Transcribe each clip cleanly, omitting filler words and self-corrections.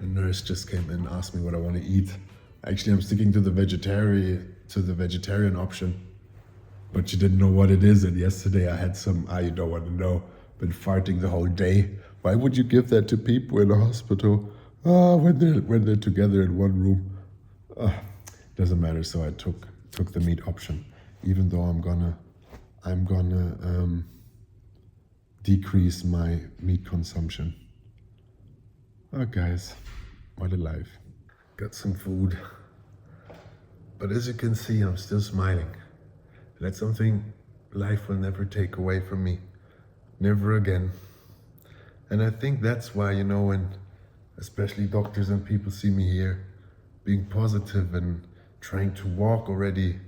A nurse just came in and asked me what I want to eat. Actually, I'm sticking to the vegetarian option, but she didn't know what it is. And yesterday I had some, you don't want to know, been farting the whole day. Why would you give that to people in a hospital? When they're together in one room. Doesn't matter. So I took the meat option, even though I'm gonna decrease my meat consumption. Oh, guys, what a life. Got some food. But as you can see, I'm still smiling. That's something life will never take away from me. Never again. And I think that's why, when especially doctors and people see me here, being positive and trying to walk already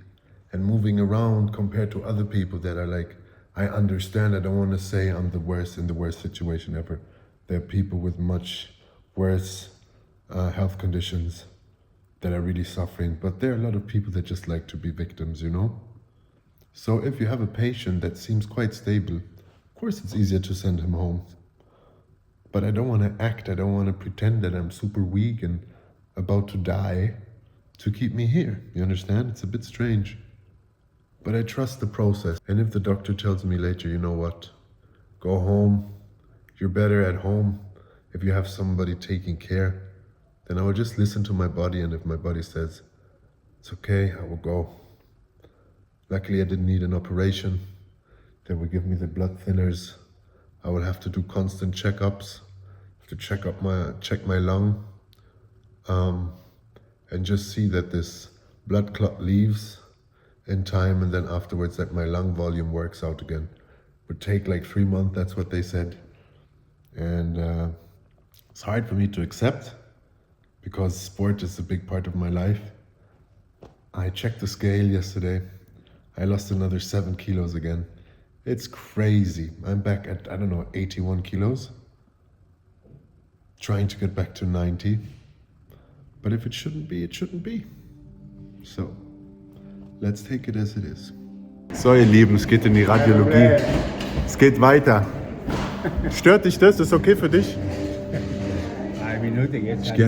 and moving around compared to other people that are like, I understand, I don't want to say I'm the worst in the worst situation ever. There are people with much worse health conditions that are really suffering, but there are a lot of people that just like to be victims, So if you have a patient that seems quite stable, of course it's easier to send him home. But I don't want to I don't want to pretend that I'm super weak and about to die to keep me here. You understand? It's a bit strange. But I trust the process. And if the doctor tells me later, you know what, go home, you're better at home if you have somebody taking care, then I will just listen to my body, and if my body says, it's okay, I will go. Luckily, I didn't need an operation. They will give me the blood thinners. I will have to do constant checkups, to check my lung, and just see that this blood clot leaves in time, and then afterwards that my lung volume works out again. Would take like 3 months, that's what they said. And it's hard for me to accept because sport is a big part of my life. I checked the scale yesterday. I lost another 7 kilos again. It's crazy. I'm back at, 81 kilos. Trying to get back to 90. But if it shouldn't be, it shouldn't be. So, let's take it as it is. So, ihr Lieben, es geht in die Radiologie. Es geht weiter. Stört dich das? Ist okay für dich? Ich gehe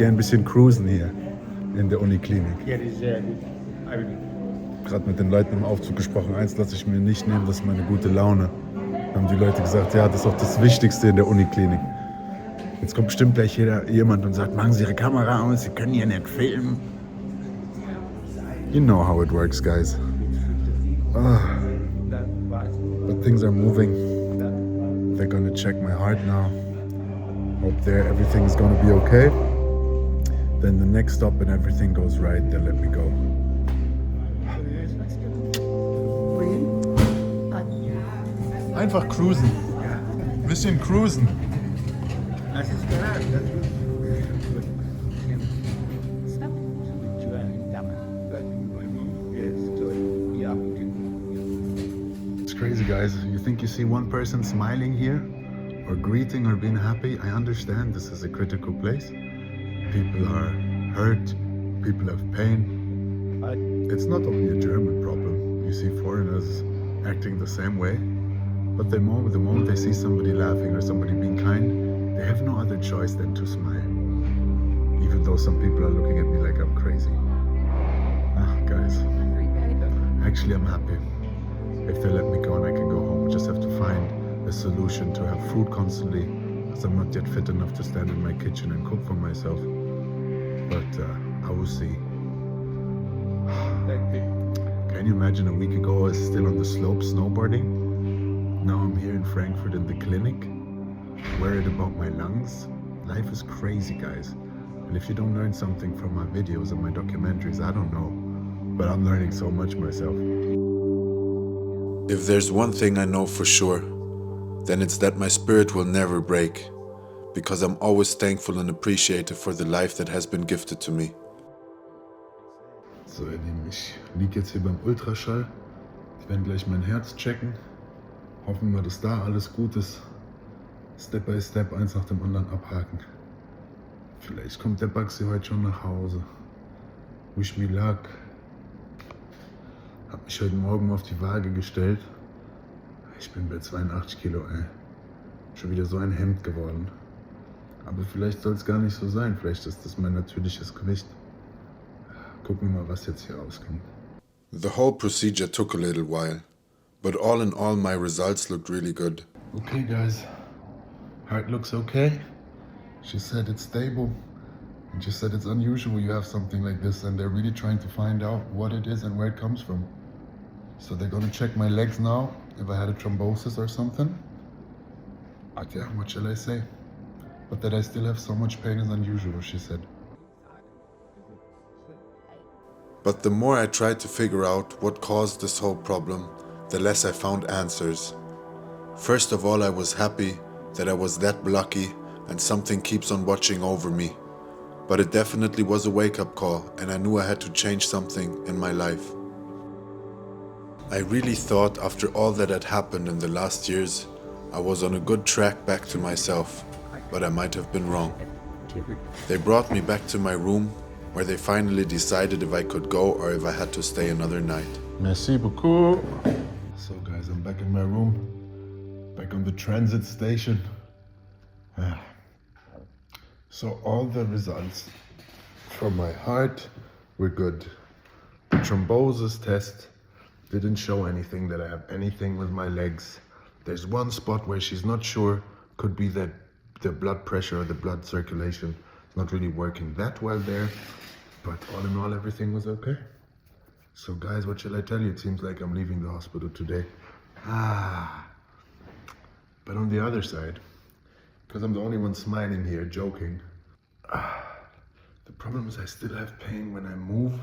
ein bisschen cruisen hier in der Uniklinik. Ja, das ist sehr gut. Gerade mit den Leuten im Aufzug gesprochen. Eins lasse ich mir nicht nehmen, das ist meine gute Laune. Haben die Leute gesagt, ja, das ist auch das Wichtigste in der Uniklinik. Jetzt kommt bestimmt gleich jemand und sagt, machen Sie Ihre Kamera aus, Sie können hier nicht filmen. You know how it works, guys. But things are moving. They're gonna check my heart now. Hope everything is gonna be okay. Then the next stop and everything goes right, they'll let me go. Einfach cruisen. Bisschen cruisen. Das ist klar. It's crazy, guys. You think you see one person smiling here or greeting or being happy? I understand this is a critical place. People are hurt. People have pain. It's not only a German problem. You see foreigners acting the same way. But the moment they see somebody laughing or somebody being kind, they have no other choice than to smile. Even though some people are looking at me like I'm crazy. Guys. Actually, I'm happy. If they let me go and I can go home, I just have to find a solution to have food constantly, because I'm not yet fit enough to stand in my kitchen and cook for myself. But I will see. Can you imagine a week ago I was still on the slope snowboarding? Now I'm here in Frankfurt in the clinic, worried about my lungs. Life is crazy, guys. And if you don't learn something from my videos and my documentaries, I don't know. But I'm learning so much myself. If there's one thing I know for sure, then it's that my spirit will never break, because I'm always thankful and appreciative for the life that has been gifted to me. So, ihr Lieben, ich liege jetzt hier beim Ultraschall. Ich werde gleich mein Herz checken. Hoffen wir, dass da alles gut ist. Step by Step, eins nach dem anderen abhaken. Vielleicht kommt der Baxi heute schon nach Hause. Wish me luck. Hab mich heute Morgen auf die Waage gestellt. Ich bin bei 82 Kilo, ey. Schon wieder so ein Hemd geworden. Aber vielleicht soll es gar nicht so sein. Vielleicht ist das mein natürliches Gewicht. Gucken wir mal, was jetzt hier rauskommt. The whole procedure took a little while, but all in all my results looked really good. Okay, guys. Heart looks okay. She said it's stable. And she said it's unusual you have something like this, and they're really trying to find out what it is and where it comes from. So they're gonna check my legs now, if I had a thrombosis or something. But yeah, what shall I say? But that I still have so much pain is unusual, she said. But the more I tried to figure out what caused this whole problem, the less I found answers. First of all, I was happy that I was that blucky and something keeps on watching over me. But it definitely was a wake-up call, and I knew I had to change something in my life. I really thought after all that had happened in the last years, I was on a good track back to myself, but I might have been wrong. They brought me back to my room, where they finally decided if I could go or if I had to stay another night. Merci beaucoup. So guys, I'm back in my room, back on the transit station. So all the results from my heart were good. The thrombosis test didn't show anything that I have anything with my legs. There's one spot where she's not sure, could be that the blood pressure or the blood circulation is not really working that well there. But all in all, everything was okay. So guys, what shall I tell you? It seems like I'm leaving the hospital today. But on the other side, because I'm the only one smiling here, joking. The problem is I still have pain when I move.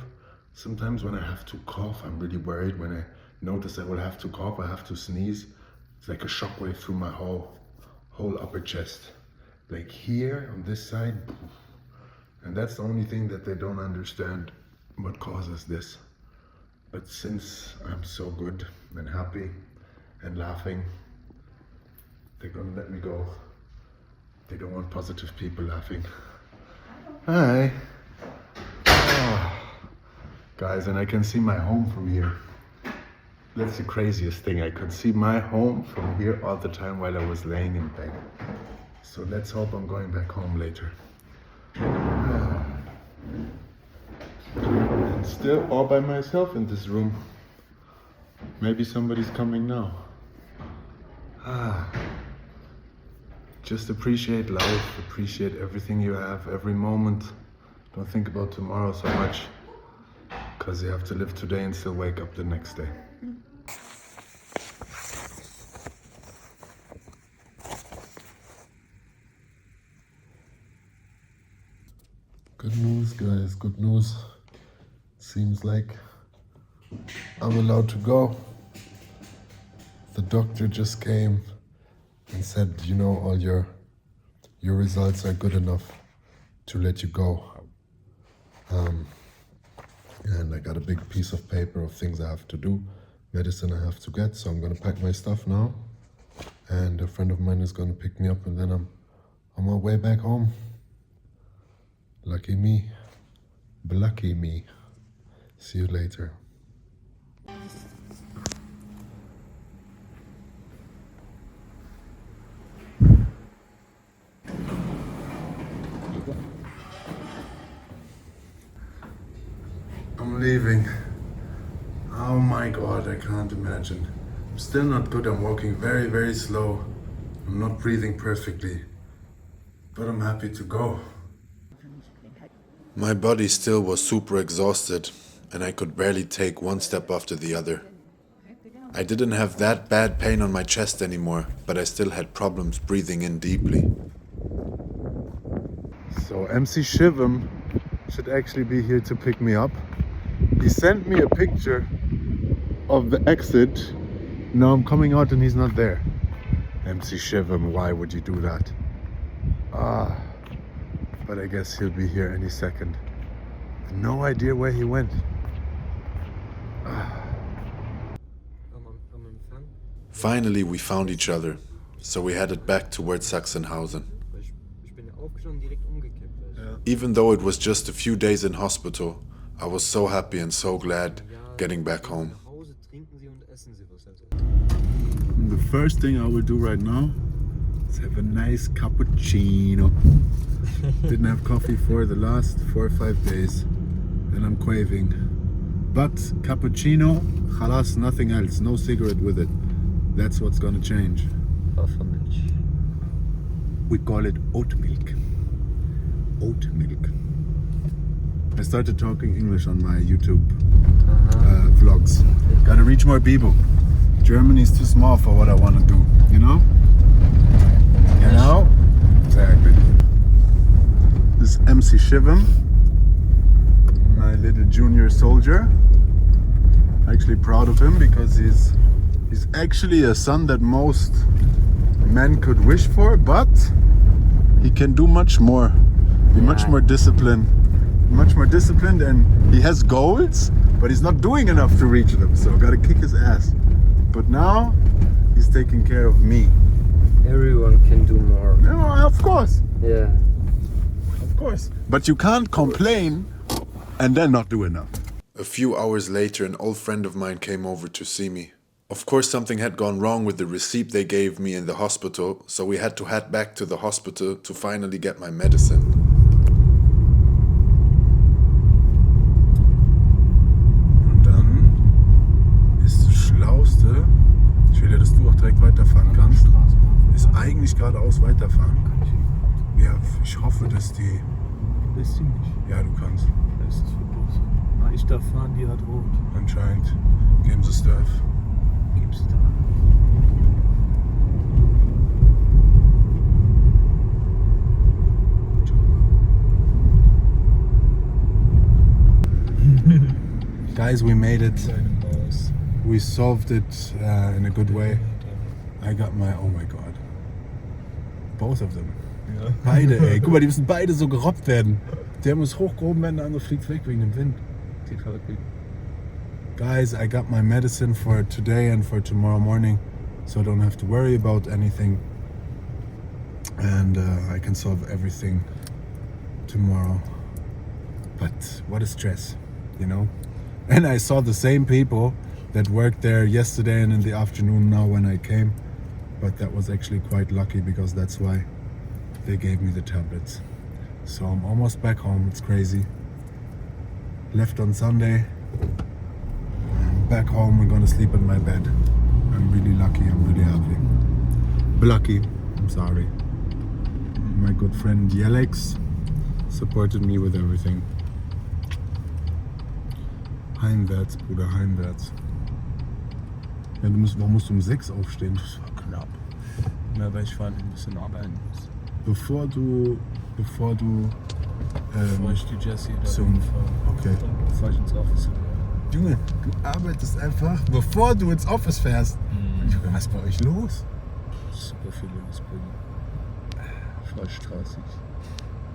Sometimes when I have to cough, I'm really worried. When I notice I will have to cough, I have to sneeze. It's like a shockwave through my whole upper chest. Like here on this side. And that's the only thing that they don't understand, what causes this. But since I'm so good and happy and laughing, they're gonna let me go. They don't want positive people laughing. Hi. Guys, and I can see my home from here. That's the craziest thing. I could see my home from here all the time while I was laying in bed. So let's hope I'm going back home later. And still all by myself in this room. Maybe somebody's coming now. Just appreciate life, appreciate everything you have, every moment. Don't think about tomorrow so much, because you have to live today and still wake up the next day. Good news, guys, good news. Seems like I'm allowed to go. The doctor just came and said, you know, all your results are good enough to let you go. And I got a big piece of paper of things I have to do, medicine I have to get, so I'm gonna pack my stuff now. And a friend of mine is gonna pick me up, and then I'm on my way back home. Lucky me, blucky me. See you later. I'm leaving. Oh my God, I can't imagine. I'm still not good. I'm walking very, very slow. I'm not breathing perfectly, but I'm happy to go. My body still was super exhausted, and I could barely take one step after the other. I didn't have that bad pain on my chest anymore, but I still had problems breathing in deeply. So MC Shivam should actually be here to pick me up. He sent me a picture of the exit. Now I'm coming out and he's not there. MC Shivam, why would you do that? But I guess he'll be here any second. No idea where he went. Finally, we found each other, so we headed back towards Sachsenhausen. Even though it was just a few days in hospital, I was so happy and so glad getting back home. The first thing I will do right now Let's have a nice cappuccino. Didn't have coffee for the last 4 or 5 days and I'm craving. But cappuccino, khalas, nothing else, no cigarette with it. That's what's gonna change. Hafermilch. We call it oat milk. Oat milk. I started talking English on my YouTube vlogs. Gotta reach more people. Germany's too small for what I want to do, you know? You know? Exactly. This is MC Shivam, my little junior soldier. Actually proud of him because he's actually a son that most men could wish for, but he can do much more. He's much more disciplined. Much more disciplined, and he has goals, but he's not doing enough to reach them, so gotta kick his ass. But now he's taking care of me. Everyone can do more. No, of course, Yeah. of course. But you can't complain and then not do enough. A few hours later, an old friend of mine came over to see me. Of course, something had gone wrong with the receipt they gave me in the hospital, so we had to head back to the hospital to finally get my medicine. Schlauste, ich will ja, dass du auch direkt weiterfahren kannst, ist eigentlich geradeaus weiterfahren. Ja, ich hoffe, dass die... Lässt sie nicht. Ja, du kannst. Das ist Verbot. Ah, ich darf fahren, die hat rot. Anscheinend. Geben sie Stuff. Gibt's da. Guys, we made it. Kleine Maus. We solved it in a good way. I got my... Oh my god. Both of them. Ja. Beide, ey. Guck mal, die müssen beide so gerobbt werden. Der muss hochgehoben werden, der andere fliegt weg wegen dem Wind. Die verrückt. Guys, I got my medicine for today and for tomorrow morning, so I don't have to worry about anything. And I can solve everything tomorrow. But what a stress, you know? And I saw the same people that worked there yesterday and in the afternoon now when I came. But that was actually quite lucky because that's why they gave me the tablets. So I'm almost back home, it's crazy. Left on Sunday. Back home, we're gonna sleep in my bed. I'm really lucky, I'm really happy. Blucky, I'm sorry. My good friend Yelex supported me with everything. Heimwärts, Bruder, heimwärts. Ja, warum musst du um 6 aufstehen? Das war knapp. Ja, weil ich vorhin ein bisschen arbeiten muss. Bevor du Bevor ich die Jessie da zum- hinfahre. okay. Und bevor ich ins Office gehe. Junge, du arbeitest einfach, bevor du ins Office fährst. Junge, was ist bei euch los? Super viel los, Bruder. Voll stressig.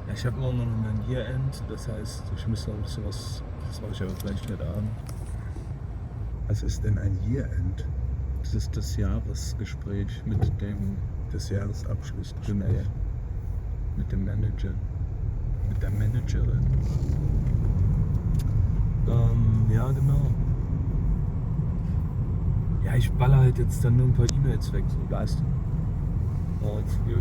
Ja, ich habe morgen noch mein Year-End, das heißt, ich muss noch ein bisschen was, das mache ich aber gleich heute Abend. Was ist denn ein Year-End? Das ist das Jahresgespräch mit dem, Das Jahresabschluss. genau, mit dem Manager, mit der Managerin. Ja, genau. Ja, ich baller halt jetzt dann nur ein paar E-Mails weg, so weißt du. Oh, jetzt viel.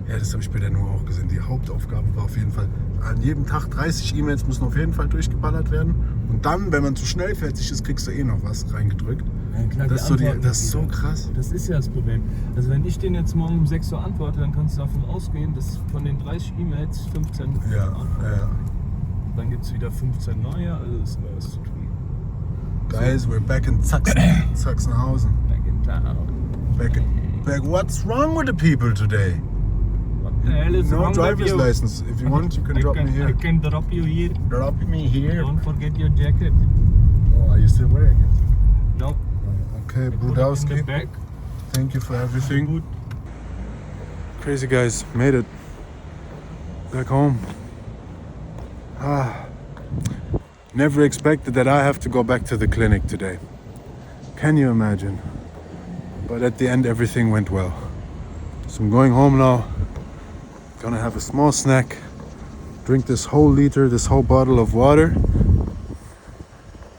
Ja, das habe ich bei der nur auch gesehen. Die Hauptaufgabe war auf jeden Fall, an jedem Tag 30 E-Mails müssen auf jeden Fall durchgeballert werden. Und dann, wenn man zu schnell fertig ist, kriegst du eh noch was reingedrückt. Ja, klar, Das ist so, Antworten das ist so wieder. krass. Das ist ja das Problem. Also wenn ich den jetzt morgen um 6 Uhr antworte, dann kannst du davon ausgehen, dass von den 30 E-Mails 15 Ja, antworten. ja. Dann gibt es wieder 15 neue, also ist immer was zu tun. Guys, we're back in Sachsenhausen. Back in town. Back. What's wrong with the people today? What the hell is No wrong with driver's you? license. If you want, you can drop me here. I can drop you here. Drop me here. Don't forget your jacket. Oh, are you still wearing it? No. Okay, Put it in the Budowski. bag. Thank you for everything. Good. Crazy guys, made it. Back home. Never expected that I have to go back to the clinic today. Can you imagine? But at the end, everything went well. So I'm going home now. Gonna have a small snack. Drink this whole liter, this whole bottle of water.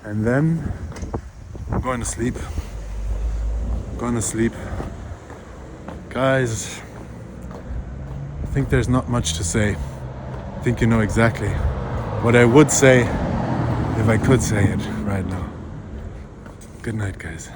And then I'm going to sleep. Gonna sleep. Guys, I think there's not much to say. I think you know exactly what I would say if I could say it right now. Good night, guys.